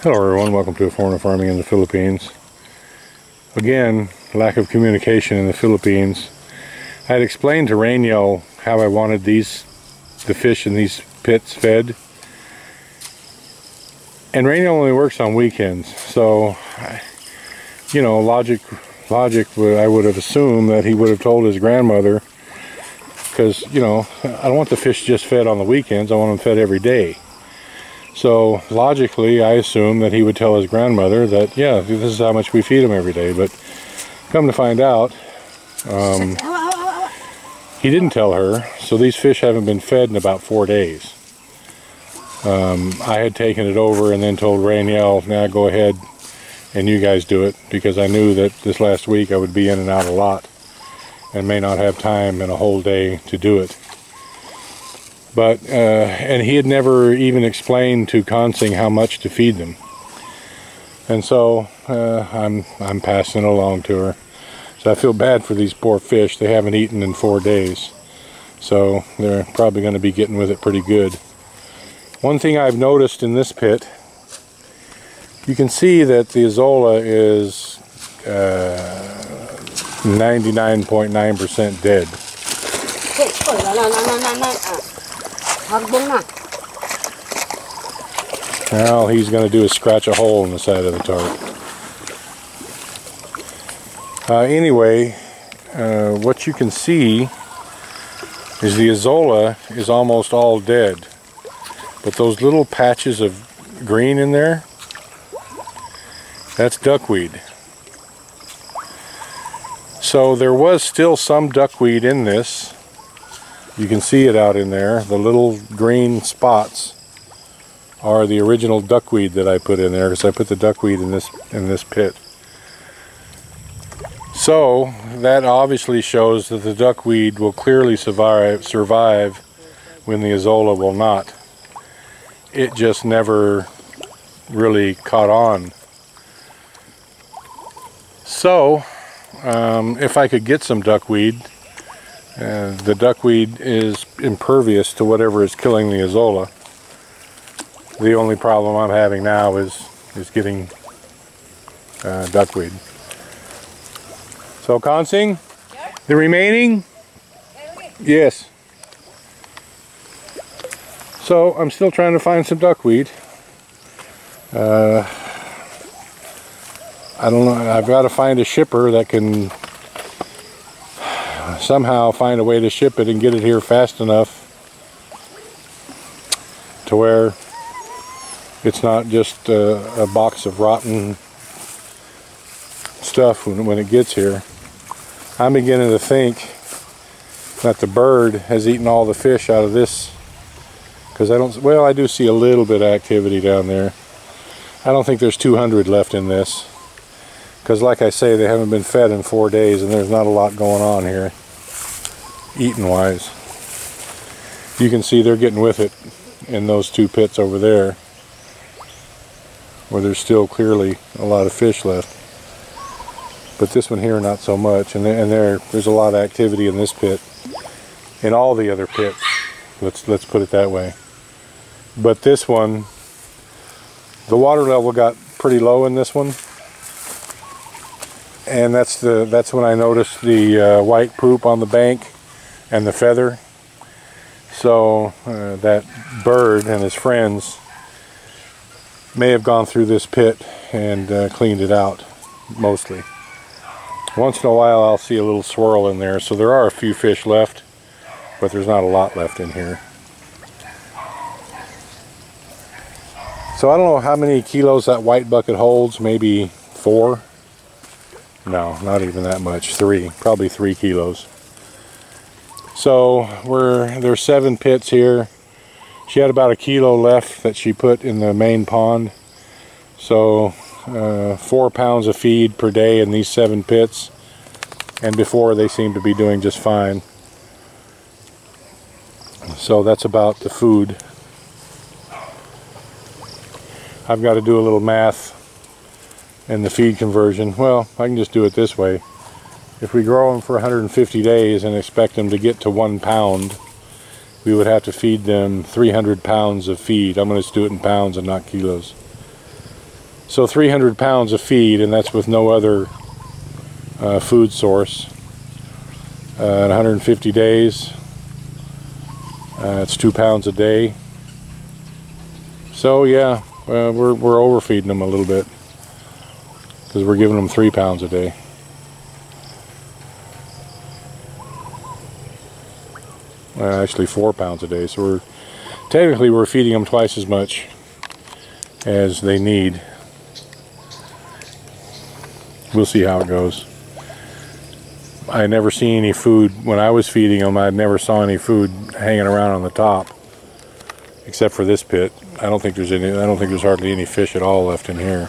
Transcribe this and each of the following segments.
Hello everyone, welcome to A Form of Farming in the Philippines. Again, lack of communication in the Philippines. I had explained to Rainiel how I wanted the fish in these pits fed. And Rainiel only works on weekends, so, you know, logic, I would have assumed that he would have told his grandmother, because, you know, I don't want the fish just fed on the weekends, I want them fed every day. So logically, I assumed that he would tell his grandmother that, yeah, this is how much we feed him every day. But come to find out, he didn't tell her. So these fish haven't been fed in about 4 days. I had taken it over and then told Rainiel, now go ahead and you guys do it, because I knew that this last week I would be in and out a lot and may not have time in a whole day to do it. But, and he had never even explained to Consing how much to feed them. And so, I'm passing it along to her. So I feel bad for these poor fish. They haven't eaten in 4 days. So they're probably going to be getting with it pretty good. One thing I've noticed in this pit, you can see that the Azolla is 99.9% dead. Now he's going to do is scratch a hole in the side of the tarp. Anyway, what you can see is the Azolla is almost all dead. But those little patches of green in there, that's duckweed. So there was still some duckweed in this. You can see it out in there. The little green spots are the original duckweed that I put in there, because I put the duckweed in this pit. So that obviously shows that the duckweed will clearly survive when the Azolla will not. It just never really caught on. So if I could get some duckweed, the duckweed is impervious to whatever is killing the Azolla. The only problem I'm having now is getting duckweed. So Consing, the remaining? Yes. So I'm still trying to find some duckweed. I don't know, I've got to find a shipper that can somehow find a way to ship it and get it here fast enough to where it's not just a box of rotten stuff when it gets here. I'm beginning to think that the bird has eaten all the fish out of this, because I do see a little bit of activity down there. I don't think there's 200 left in this, because like I say, they haven't been fed in 4 days and there's not a lot going on here eating wise. You can see they're getting with it in those 2 pits over there, where there's still clearly a lot of fish left. But this one here, not so much. And there's a lot of activity in this pit, in all the other pits. Let's put it that way. But this one, the water level got pretty low in this one, and that's when I noticed the white poop on the bank and the feather. So that bird and his friends may have gone through this pit and cleaned it out, mostly. Once in a while I'll see a little swirl in there, so there are a few fish left, but there's not a lot left in here. So I don't know how many kilos that white bucket holds, maybe 4? No, not even that much, 3, probably 3 kilos. So there's 7 pits here. She had about 1 kilo left that she put in the main pond. So 4 pounds of feed per day in these 7 pits. And before, they seem to be doing just fine. So that's about the food. I've got to do a little math in the feed conversion. Well, I can just do it this way. If we grow them for 150 days and expect them to get to 1 pound, we would have to feed them 300 pounds of feed. I'm going to do it in pounds and not kilos. So 300 pounds of feed, and that's with no other food source. In 150 days, it's 2 pounds a day. So yeah, we're overfeeding them a little bit because we're giving them 3 pounds a day. Actually 4 pounds a day. So we're feeding them twice as much as they need. We'll see how it goes. I never see any food when I was feeding them. I never saw any food hanging around on the top, except for this pit. I don't think there's hardly any fish at all left in here.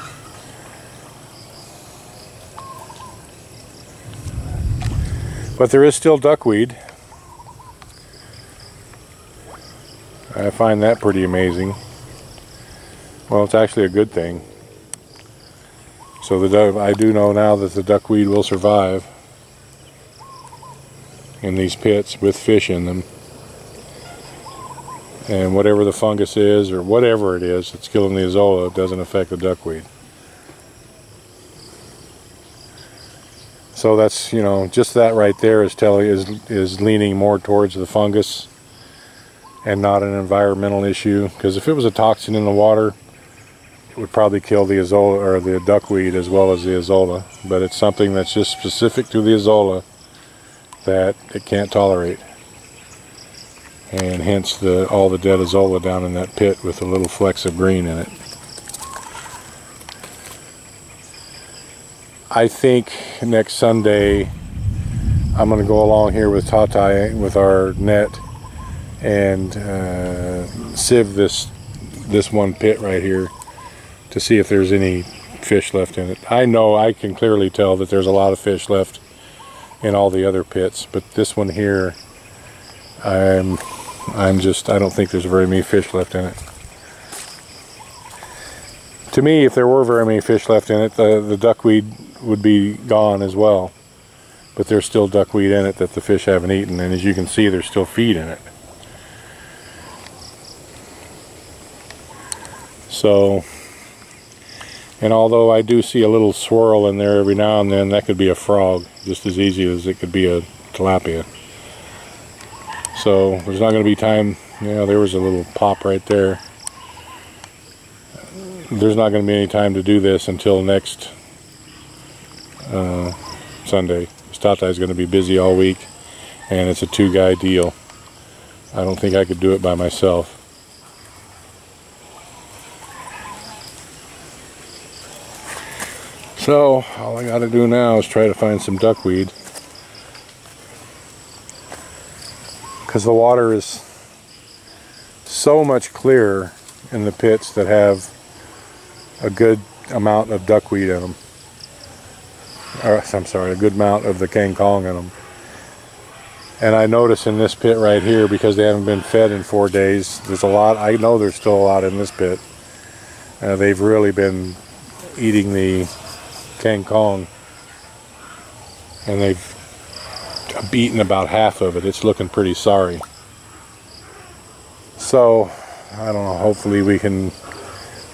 But there is still duckweed. I find that pretty amazing. Well, it's actually a good thing. So I do know now that the duckweed will survive in these pits with fish in them. And whatever the fungus is, or whatever it is that's killing the azolla, it doesn't affect the duckweed. So that's, you know, just that right there is leaning more towards the fungus and not an environmental issue. Because if it was a toxin in the water, it would probably kill the azolla or the duckweed as well as the azolla. But it's something that's just specific to the azolla that it can't tolerate. And hence all the dead azolla down in that pit with the little flecks of green in it. I think next Sunday I'm going to go along here with Tatai with our net and sieve this one pit right here to see if there's any fish left in it. I can clearly tell that there's a lot of fish left in all the other pits, but this one here, I don't think there's very many fish left in it. To me, if there were very many fish left in it, the duckweed would be gone as well. But there's still duckweed in it that the fish haven't eaten, and as you can see, there's still feed in it. So, and although I do see a little swirl in there every now and then, that could be a frog, just as easy as it could be a tilapia. So there's not going to be time. Yeah, there was a little pop right there. There's not going to be any time to do this until next Sunday. Tatai is going to be busy all week, and it's a 2-guy deal. I don't think I could do it by myself. So all I got to do now is try to find some duckweed, because the water is so much clearer in the pits that have a good amount of duckweed in them. Or, I'm sorry, a good amount of the kangkong in them. And I notice in this pit right here, because they haven't been fed in 4 days, there's a lot. I know there's still a lot in this pit. They've really been eating the kangkong, and they've eaten about half of it. It's looking pretty sorry. So I don't know,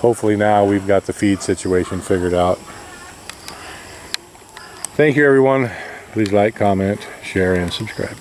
hopefully now we've got the feed situation figured out. Thank you everyone. Please like, comment, share, and subscribe.